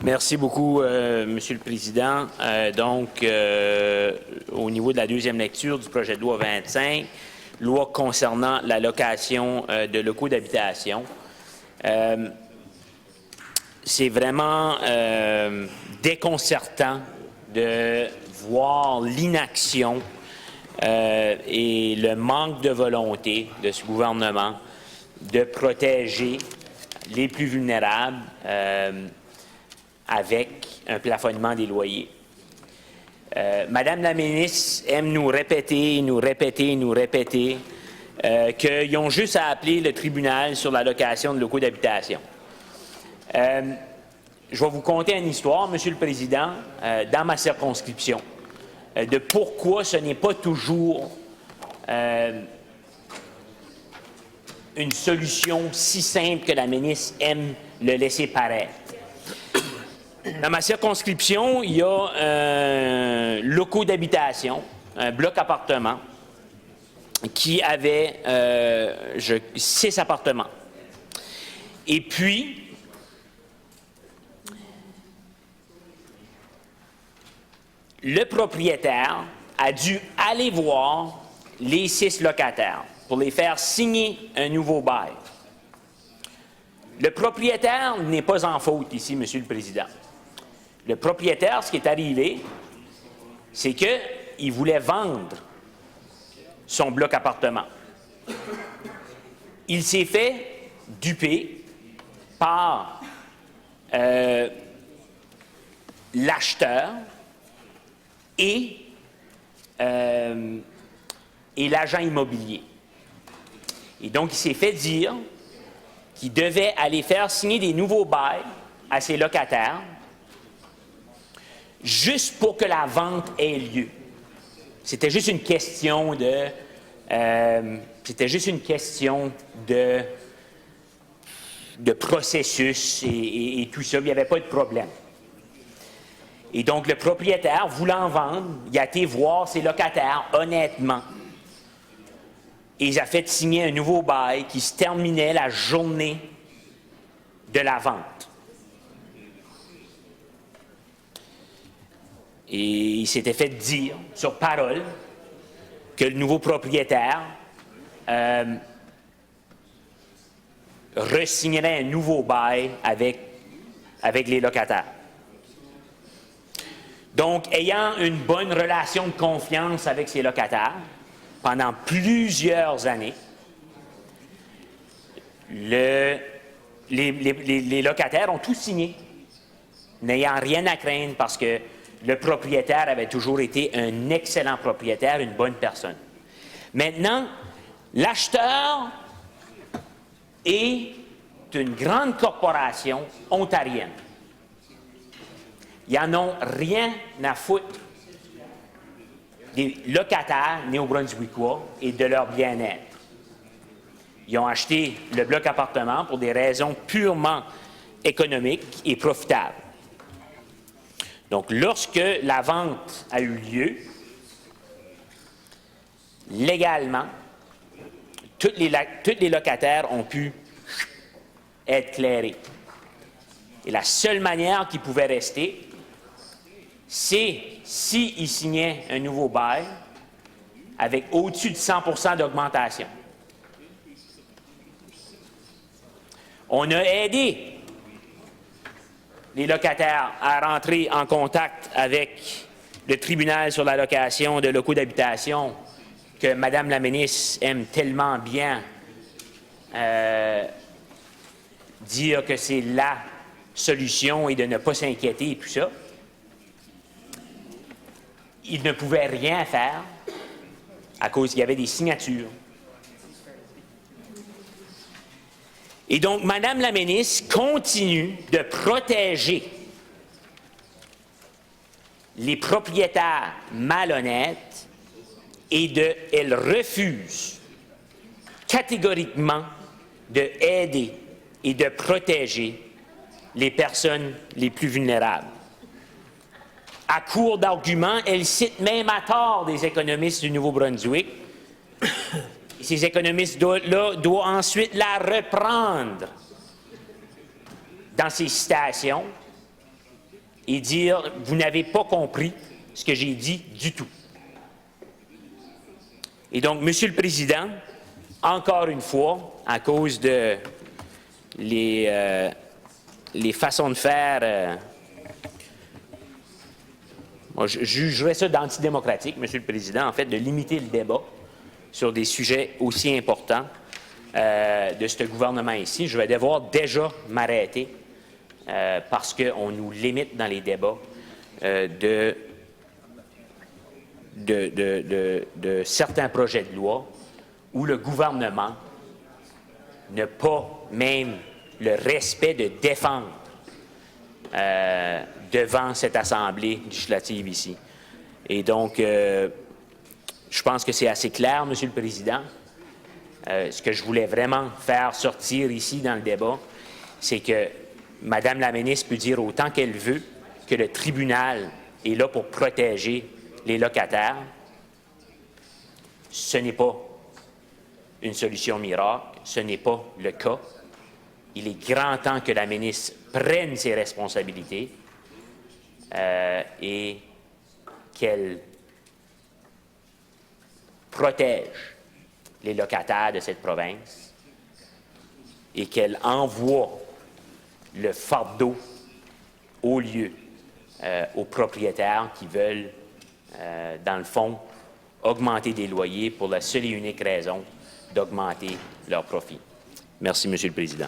Merci beaucoup, Monsieur le Président. Au niveau de la deuxième lecture du projet de loi 25, loi concernant la location de locaux d'habitation, c'est vraiment déconcertant de voir l'inaction et le manque de volonté de ce gouvernement de protéger les plus vulnérables avec un plafonnement des loyers. Madame la ministre aime nous répéter qu'ils ont juste à appeler le tribunal sur la location de locaux d'habitation. Je vais vous conter une histoire, Monsieur le Président, dans ma circonscription, de pourquoi ce n'est pas toujours une solution si simple que la ministre aime le laisser paraître. Dans ma circonscription, il y a un locaux d'habitation, un bloc appartement, qui avait 6 appartements. Et puis, le propriétaire a dû aller voir les 6 locataires pour les faire signer un nouveau bail. Le propriétaire n'est pas en faute ici, Monsieur le Président. Le propriétaire, ce qui est arrivé, c'est qu'il voulait vendre son bloc appartement. Il s'est fait duper par l'acheteur et l'agent immobilier. Et donc, il s'est fait dire qu'il devait aller faire signer des nouveaux bails à ses locataires juste pour que la vente ait lieu. C'était juste une question de processus et tout ça. Il n'y avait pas de problème. Et donc, le propriétaire, voulant vendre, il a été voir ses locataires honnêtement. Et il a fait signer un nouveau bail qui se terminait la journée de la vente. Et il s'était fait dire, sur parole, que le nouveau propriétaire re-signerait un nouveau bail avec les locataires. Donc, ayant une bonne relation de confiance avec ses locataires, pendant plusieurs années, les locataires ont tout signé, n'ayant rien à craindre parce que le propriétaire avait toujours été un excellent propriétaire, une bonne personne. Maintenant, l'acheteur est une grande corporation ontarienne. Ils n'en ont rien à foutre des locataires néo-brunswickois et de leur bien-être. Ils ont acheté le bloc appartement pour des raisons purement économiques et profitables. Donc, lorsque la vente a eu lieu, légalement, tous les locataires ont pu être clairés. Et la seule manière qu'ils pouvaient rester, c'est s'ils signaient un nouveau bail avec au-dessus de 100% d'augmentation. On a aidé les locataires à rentrer en contact avec le tribunal sur la location de locaux d'habitation que Mme la ministre aime tellement bien dire que c'est la solution et de ne pas s'inquiéter et tout ça. Ils ne pouvaient rien faire à cause qu'il y avait des signatures. Et donc, Mme la ministre continue de protéger les propriétaires malhonnêtes et elle refuse catégoriquement d'aider et de protéger les personnes les plus vulnérables. À court d'arguments, elle cite même à tort des économistes du Nouveau-Brunswick. Ces économistes-là doivent ensuite la reprendre dans ses citations et dire « Vous n'avez pas compris ce que j'ai dit du tout ». Et donc, Monsieur le Président, encore une fois, à cause de les façons de faire, moi, je jugerais ça d'antidémocratique, Monsieur le Président, en fait, de limiter le débat sur des sujets aussi importants de ce gouvernement ici. Je vais devoir déjà m'arrêter parce qu'on nous limite dans les débats de certains projets de loi où le gouvernement n'a pas même le respect de défendre devant cette Assemblée législative ici. Et donc, je pense que c'est assez clair, Monsieur le Président. Ce que je voulais vraiment faire sortir ici dans le débat, c'est que Mme la ministre peut dire autant qu'elle veut que le tribunal est là pour protéger les locataires. Ce n'est pas une solution miracle, ce n'est pas le cas. Il est grand temps que la ministre prenne ses responsabilités et qu'elle protège les locataires de cette province et qu'elle envoie le fardeau au lieu aux propriétaires qui veulent, dans le fond, augmenter des loyers pour la seule et unique raison d'augmenter leurs profits. Merci, Monsieur le Président.